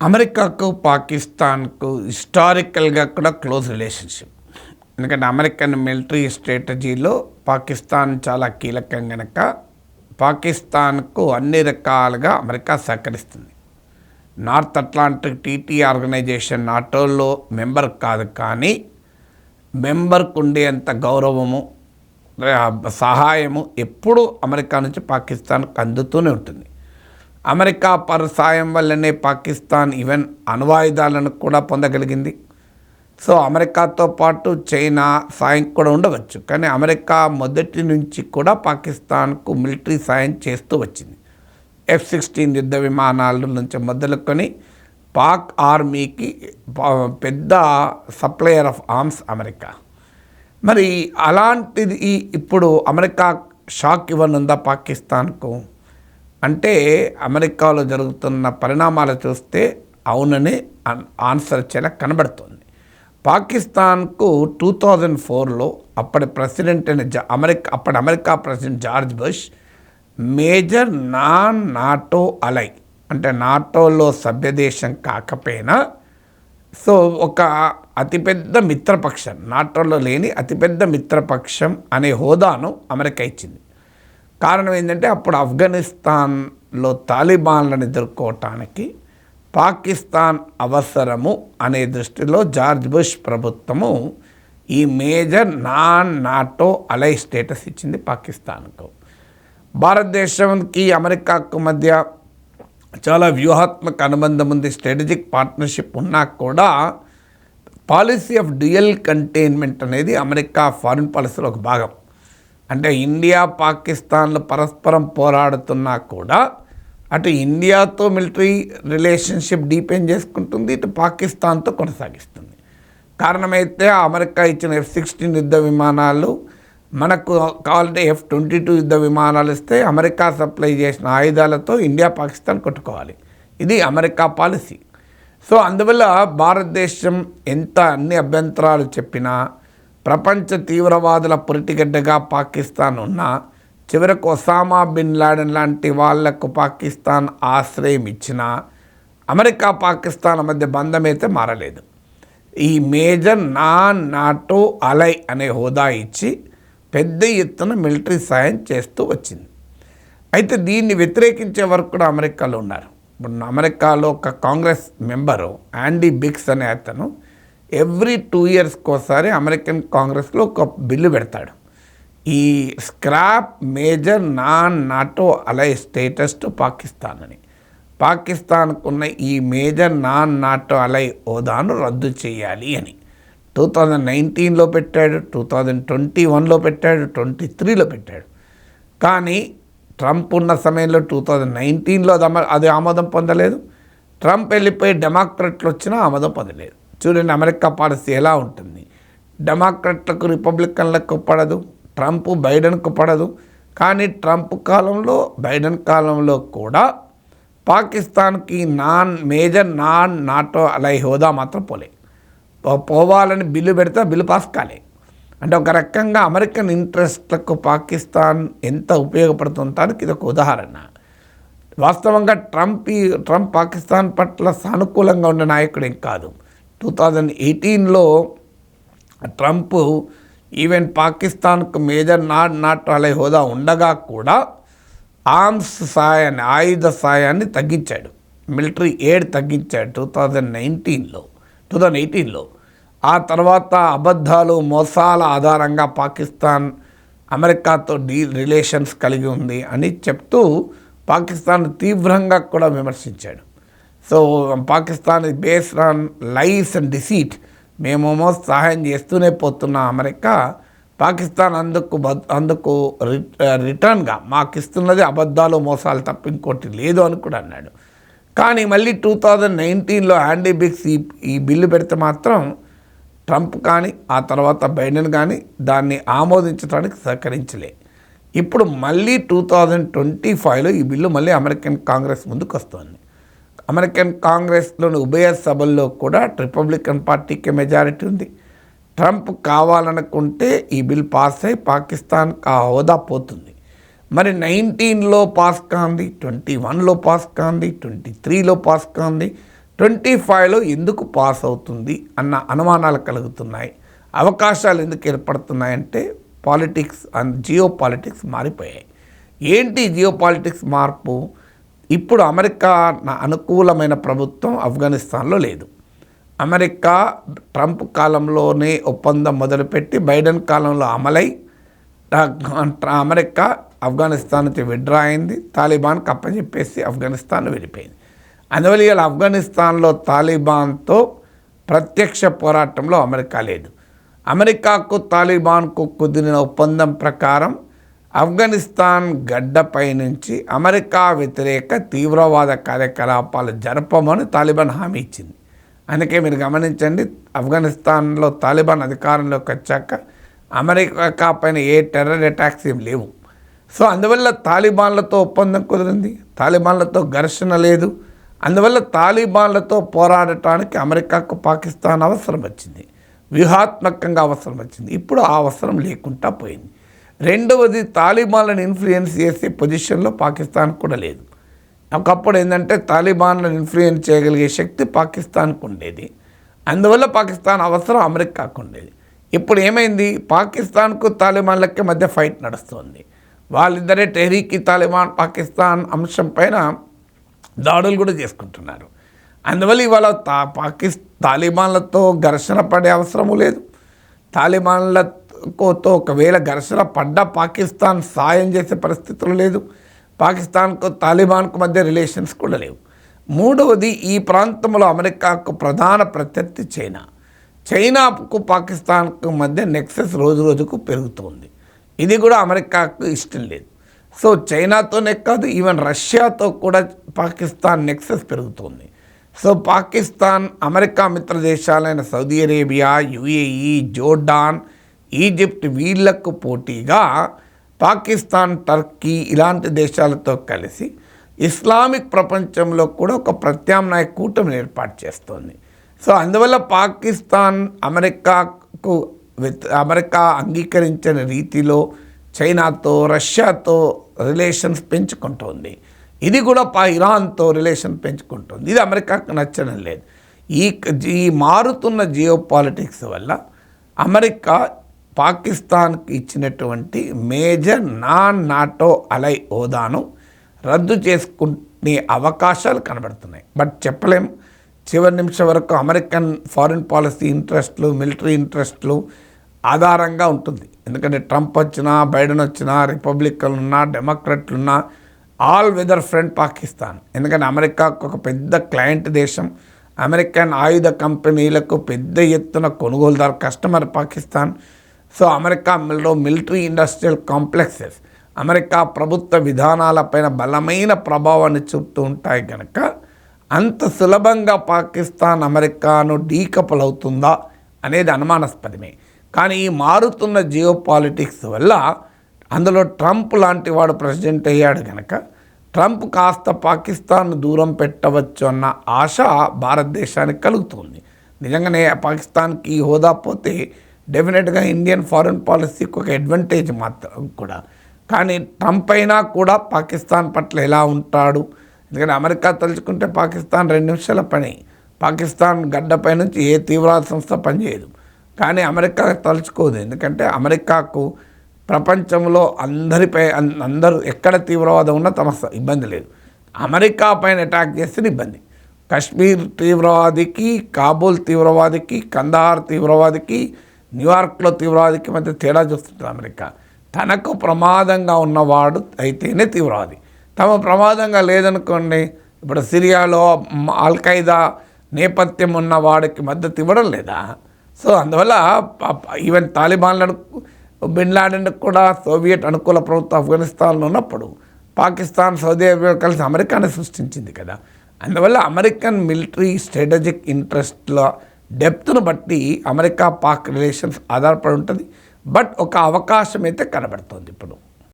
అమెరికాకు పాకిస్తాన్కు హిస్టారికల్గా కూడా క్లోజ్ రిలేషన్షిప్. ఎందుకంటే అమెరికన్ మిలిటరీ స్ట్రాటజీలో పాకిస్తాన్ చాలా కీలకం కనుక పాకిస్తాన్కు అన్ని రకాలుగా అమెరికా సహకరిస్తుంది. నార్త్ అట్లాంటిక్ టీటీ ఆర్గనైజేషన్ నాటోలో మెంబర్ కాదు, కానీ మెంబర్కు ఉండేంత గౌరవము సహాయము ఎప్పుడూ అమెరికా నుంచి పాకిస్తాన్కు అందుతూనే ఉంటుంది. అమెరికా సాయం వల్లనే పాకిస్తాన్ ఈవెన్ అణ్వాయుధాలను కూడా పొందగలిగింది. సో అమెరికాతో పాటు చైనా సాయం కూడా ఉండవచ్చు, కానీ అమెరికా మొదటి నుంచి కూడా పాకిస్తాన్కు మిలిటరీ సాయం చేస్తూ వచ్చింది. F-16 యుద్ధ విమానాల నుంచి మొదలుకొని పాక్ ఆర్మీకి పెద్ద సప్లయర్ ఆఫ్ ఆర్మ్స్ అమెరికా. మరి అలాంటిది ఇప్పుడు అమెరికా షాక్ ఇవ్వనుందా పాకిస్తాన్కు అంటే అమెరికాలో జరుగుతున్న పరిణామాలు చూస్తే అవుననే ఆన్సర్ చాలా కనబడుతుంది. పాకిస్తాన్కు 2004లో అప్పటి ప్రెసిడెంట్ అయిన America president George Bush major non NATO ally, అంటే నాటోలో సభ్యదేశం కాకపోయినా సో ఒక అతిపెద్ద మిత్రపక్షం, నాటోలో లేని అతిపెద్ద మిత్రపక్షం అనే హోదాను అమెరికా ఇచ్చింది. కారణం ఏంటంటే అప్పుడు ఆఫ్ఘనిస్తాన్లో తాలిబాన్లను ఎదుర్కోవటానికి పాకిస్తాన్ అవసరము అనే దృష్టిలో జార్జ్ బుష్ ప్రభుత్వము ఈ major non NATO ally status ఇచ్చింది పాకిస్తాన్కు. భారతదేశానికి అమెరికాకు మధ్య చాలా వ్యూహాత్మక అనుబంధం ఉంది, స్ట్రాటజిక్ పార్ట్నర్షిప్ ఉన్నా కూడా పాలసీ ఆఫ్ డ్యూయల్ కంటైన్మెంట్ అనేది అమెరికా ఫారిన్ పాలసీలో ఒక భాగం. అంటే ఇండియా పాకిస్తాన్లు పరస్పరం పోరాడుతున్నా కూడా అటు ఇండియాతో మిలిటరీ రిలేషన్షిప్ డీపెండ్ చేసుకుంటుంది, ఇటు పాకిస్తాన్తో కొనసాగిస్తుంది. కారణమైతే అమెరికా ఇచ్చిన F-16 యుద్ధ విమానాలు మనకు కావాలంటే F-22 యుద్ధ విమానాలు ఇస్తే అమెరికా సప్లై చేసిన ఆయుధాలతో ఇండియా పాకిస్తాన్ కొట్టుకోవాలి. ఇది అమెరికా పాలసీ. సో అందువల్ల భారతదేశం ఎంత అన్ని అభ్యంతరాలు చెప్పినా, ప్రపంచ తీవ్రవాదుల పురిటిగడ్డగా పాకిస్తాన్ ఉన్నా, చివరకు ఒసామా బిన్ లాడెన్ లాంటి వాళ్లకు పాకిస్తాన్ ఆశ్రయం ఇచ్చినా అమెరికా పాకిస్తాన్ మధ్య బంధం అయితే మారలేదు. ఈ మేజర్ నాన్ నాటో అలై అనే హోదా ఇచ్చి పెద్ద ఎత్తున మిలిటరీ సాయం చేస్తూ వచ్చింది. అయితే దీన్ని వ్యతిరేకించే వరకు కూడా అమెరికాలో ఉన్నారు. ఇప్పుడు అమెరికాలో ఒక కాంగ్రెస్ మెంబరు యాండీ బిగ్స్ అనే అతను ఎవ్రీ 2 ఇయర్స్కి ఒకసారి అమెరికన్ కాంగ్రెస్లో ఒక బిల్లు పెడతాడు. ఈ scrap major non NATO ally status to Pakistan అని. పాకిస్తాన్కు ఉన్న ఈ మేజర్ నాన్ నాటో అలై హోదాను రద్దు చేయాలి అని 2019లో పెట్టాడు, 2021లో పెట్టాడు, 2023లో పెట్టాడు. కానీ ట్రంప్ ఉన్న సమయంలో 2019లో అది ఆమోదం పొందలేదు. ట్రంప్ వెళ్ళిపోయి డెమోక్రట్లు వచ్చినా ఆమోదం పొందలేదు. చూడండి అమెరికా పాలసీ ఎలా ఉంటుంది. డెమోక్రట్లకు రిపబ్లికన్లకు పడదు, ట్రంప్ బైడెన్కు పడదు. కానీ ట్రంప్ కాలంలో బైడెన్ కాలంలో కూడా పాకిస్తాన్కి మేజర్ నాన్ నాటో అలై హోదా మాత్రం పోవాలని బిల్లు పెడితే బిల్లు పాస్ కాలే. అంటే ఒక రకంగా అమెరికన్ ఇంట్రెస్ట్లకు పాకిస్తాన్ ఎంత ఉపయోగపడుతుంటానికి ఇది ఒక ఉదాహరణ. వాస్తవంగా ట్రంప్ పాకిస్తాన్ పట్ల సానుకూలంగా ఉన్న నాయకుడు ఏం కాదు. 2018లో ట్రంప్ ఈవెన్ పాకిస్తాన్కు మేజర్ నాటో అలై హోదా ఉండగా కూడా ఆర్మ్స్ సాయాన్ని, ఆయుధ సాయాన్ని తగ్గించాడు, మిలిటరీ ఎయిడ్ తగ్గించాడు 2018లో. ఆ తర్వాత అబద్ధాలు మోసాల ఆధారంగా పాకిస్తాన్ అమెరికాతో రిలేషన్స్ కలిగి ఉంది అని చెప్తూ పాకిస్తాన్ తీవ్రంగా కూడా విమర్శించాడు. So Pakistan is based on lies and deceit. మేమేమో సహాయం చేస్తూనే పోతున్న అమెరికా పాకిస్తాన్ అందుకు రిటర్న్గా మాకు ఇస్తున్నది అబద్ధాలు మోసాలు తప్ప ఇంకోటి లేదు అని కూడా అన్నాడు. కానీ మళ్ళీ 2019లో యాండీ బిగ్స్ ఈ బిల్లు పెడితే మాత్రం ట్రంప్ కానీ ఆ తర్వాత బైడెన్ కానీ దాన్ని ఆమోదించడానికి సహకరించలే. ఇప్పుడు మళ్ళీ 2025లో ఈ బిల్లు మళ్ళీ అమెరికన్ కాంగ్రెస్ ముందుకు వస్తుంది. అమెరికన్ కాంగ్రెస్లోని ఉభయ సభల్లో కూడా రిపబ్లికన్ పార్టీకి మెజారిటీ ఉంది. ట్రంప్ కావాలనుకుంటే ఈ బిల్ పాస్ అయి పాకిస్తాన్కి ఆ హోదా పోతుంది. మరి 19లో పాస్ కాంది, 21లో పాస్ కాంది, 23లో పాస్ కాంది, 25లో ఎందుకు పాస్ అవుతుంది అన్న అనుమానాలు కలుగుతున్నాయి. అవకాశాలు ఎందుకు ఏర్పడుతున్నాయంటే పాలిటిక్స్ అండ్ జియో పాలిటిక్స్ మారిపోయాయి. ఏంటి జియో పాలిటిక్స్ మార్పు? ఇప్పుడు అమెరికా అనుకూలమైన ప్రభుత్వం ఆఫ్ఘనిస్తాన్లో లేదు. అమెరికా ట్రంప్ కాలంలోనే ఒప్పందం మొదలుపెట్టి బైడెన్ కాలంలో అమలై అమెరికా ఆఫ్ఘనిస్తాన్ నుంచి విత్డ్రా అయింది. తాలిబాన్కి అప్పచెప్పేసి ఆఫ్ఘనిస్తాన్ వెళ్ళిపోయింది. అందువల్ల ఇలా ఆఫ్ఘనిస్తాన్లో తాలిబాన్తో ప్రత్యక్ష పోరాటంలో అమెరికా లేదు. అమెరికాకు తాలిబాన్కు కుదిరిన ఒప్పందం ప్రకారం ఆఫ్ఘనిస్తాన్ గడ్డపై నుంచి అమెరికా వ్యతిరేక తీవ్రవాద కార్యకలాపాలు జరపమని తాలిబాన్ హామీ ఇచ్చింది. అందుకే మీరు గమనించండి, ఆఫ్ఘనిస్తాన్లో తాలిబాన్ అధికారంలోకి వచ్చాక అమెరికా పైన ఏ టెర్రర్ అటాక్స్ ఏం లేవు. సో అందువల్ల తాలిబాన్లతో ఒప్పందం కుదిరింది, తాలిబాన్లతో ఘర్షణ లేదు. అందువల్ల తాలిబాన్లతో పోరాడటానికి అమెరికాకు పాకిస్తాన్ అవసరం వచ్చింది, వ్యూహాత్మకంగా అవసరం వచ్చింది. ఇప్పుడు ఆ అవసరం లేకుండా పోయింది. రెండవది, తాలిబాన్లను ఇన్ఫ్లుయెన్స్ చేసే పొజిషన్లో పాకిస్తాన్ కూడా లేదు. ఒకప్పుడు ఏంటంటే తాలిబాన్లను ఇన్ఫ్లుయెన్స్ చేయగలిగే శక్తి పాకిస్తాన్కు ఉండేది. అందువల్ల పాకిస్తాన్ అవసరం అమెరికాకు ఉండేది. ఇప్పుడు ఏమైంది? పాకిస్తాన్కు తాలిబాన్లకి మధ్య ఫైట్ నడుస్తుంది. వాళ్ళిద్దరే టెహ్రీక్ తాలిబాన్ పాకిస్తాన్ అంశం పైన దాడులు కూడా చేసుకుంటున్నారు. అందువల్ల ఇవాళ తాలిబాన్లతో ఘర్షణ పడే అవసరము లేదు. తాలిబాన్లతో ఒకవేళ ఘర్షణ పడ్డా పాకిస్తాన్ సాయం చేసే పరిస్థితులు లేదు. పాకిస్తాన్కు తాలిబాన్కు మధ్య రిలేషన్స్ కూడా లేవు. మూడవది, ఈ ప్రాంతంలో అమెరికాకు ప్రధాన ప్రత్యర్థి చైనా. చైనాకు పాకిస్తాన్కు మధ్య నెక్సెస్ రోజు రోజుకు పెరుగుతుంది. ఇది కూడా అమెరికాకు ఇష్టం లేదు. సో చైనాతోనే కాదు, ఈవెన్ రష్యాతో కూడా పాకిస్తాన్ నెక్సెస్ పెరుగుతుంది. సో పాకిస్తాన్ అమెరికా మిత్ర దేశాలైన Saudi Arabia, UAE, Jordan, Egypt వీళ్లకు పోటీగా పాకిస్తాన్, టర్కీ ఇలాంటి దేశాలతో కలిసి ఇస్లామిక్ ప్రపంచంలో కూడా ఒక ప్రత్యామ్నాయ కూటమిని ఏర్పాటు చేస్తోంది. సో అందువల్ల పాకిస్తాన్ అమెరికా అంగీకరించిన రీతిలో చైనాతో, రష్యాతో రిలేషన్స్ పెంచుకుంటోంది. ఇది కూడా ఇరాన్తో రిలేషన్ పెంచుకుంటుంది. ఇది అమెరికాకు నచ్చడం లేదు. ఈ మారుతున్న జియో పాలిటిక్స్ వల్ల అమెరికా పాకిస్తాన్కి ఇచ్చినటువంటి మేజర్ నాన్ నాటో అలై హోదాను రద్దు చేసుకునే అవకాశాలు కనబడుతున్నాయి. బట్ చెప్పలేం, చివరి నిమిషం వరకు అమెరికన్ ఫారిన్ పాలసీ ఇంట్రెస్ట్లు, మిలిటరీ ఇంట్రెస్ట్లు ఆధారంగా ఉంటుంది. ఎందుకంటే ట్రంప్ వచ్చినా, బైడెన్ వచ్చినా, రిపబ్లికన్లు ఉన్నా, డెమోక్రట్లు ఉన్నా, ఆల్ వెదర్ ఫ్రెండ్ పాకిస్తాన్. ఎందుకంటే అమెరికాకు ఒక పెద్ద క్లయింట్ దేశం. అమెరికన్ ఆయుధ కంపెనీలకు పెద్ద ఎత్తున కొనుగోలుదారు కస్టమర్ పాకిస్తాన్. సో అమెరికాలో మిలిటరీ ఇండస్ట్రియల్ కాంప్లెక్సెస్ అమెరికా ప్రభుత్వ విధానాలపైన బలమైన ప్రభావాన్ని చూపుతూ ఉంటాయి కనుక అంత సులభంగా పాకిస్తాన్ అమెరికాను డీకపుల్ అవుతుందా అనేది అనుమానాస్పదమే. కానీ ఈ మారుతున్న జియో పాలిటిక్స్ వల్ల అందులో ట్రంప్ లాంటి వాడు ప్రెసిడెంట్ అయ్యాడు కనుక ట్రంప్ కాస్త పాకిస్తాన్ దూరం పెట్టవచ్చు అన్న ఆశ భారతదేశానికి కలుగుతుంది. నిజంగానే పాకిస్తాన్కి ఈ హోదా పోతే డెఫినెట్గా ఇండియన్ ఫారిన్ పాలసీకి ఒక అడ్వాంటేజ్ మాత్రం కూడా. కానీ ట్రంప్ అయినా కూడా పాకిస్తాన్ పట్ల ఎలా ఉంటాడు? ఎందుకంటే అమెరికా తలుచుకుంటే పాకిస్తాన్ 2 నిమిషాల పని. పాకిస్తాన్ గడ్డపై నుంచి ఏ తీవ్రవాద సంస్థ పనిచేయదు. కానీ అమెరికా తలుచుకోదు. ఎందుకంటే అమెరికాకు ప్రపంచంలో అందరూ ఎక్కడ తీవ్రవాదం ఉన్నా తమ ఇబ్బంది లేదు. అమెరికా పైన అటాక్ చేస్తే ఇబ్బంది. కశ్మీర్ తీవ్రవాదికి, కాబూల్ తీవ్రవాదికి, కందహార్ తీవ్రవాదికి, న్యూయార్క్లో తీవ్రవాదికి మధ్య తేడా చూస్తుంది అమెరికా. తనకు ప్రమాదంగా ఉన్నవాడు అయితేనే తీవ్రవాది. తమ ప్రమాదంగా లేదనుకోండి, ఇప్పుడు సిరియాలో అల్ఖైదా నేపథ్యం ఉన్న వాడికి మద్దతు ఇవ్వడం లేదా? సో అందువల్ల ఈవెన్ తాలిబాన్లను, బిన్ లాడెన్ కూడా సోవియట్ అనుకూల ప్రభుత్వం ఆఫ్ఘనిస్తాన్లో ఉన్నప్పుడు పాకిస్తాన్, సౌదీ అరేబియా కలిసి అమెరికానే సృష్టించింది కదా. అందువల్ల అమెరికన్ మిలిటరీ స్ట్రాటజిక్ ఇంట్రెస్ట్ల డెప్త్ను బట్టి అమెరికా పాక్ రిలేషన్స్ ఆధారపడి ఉంటుంది. బట్ ఒక అవకాశం అయితే కనబడుతుంది ఇప్పుడు.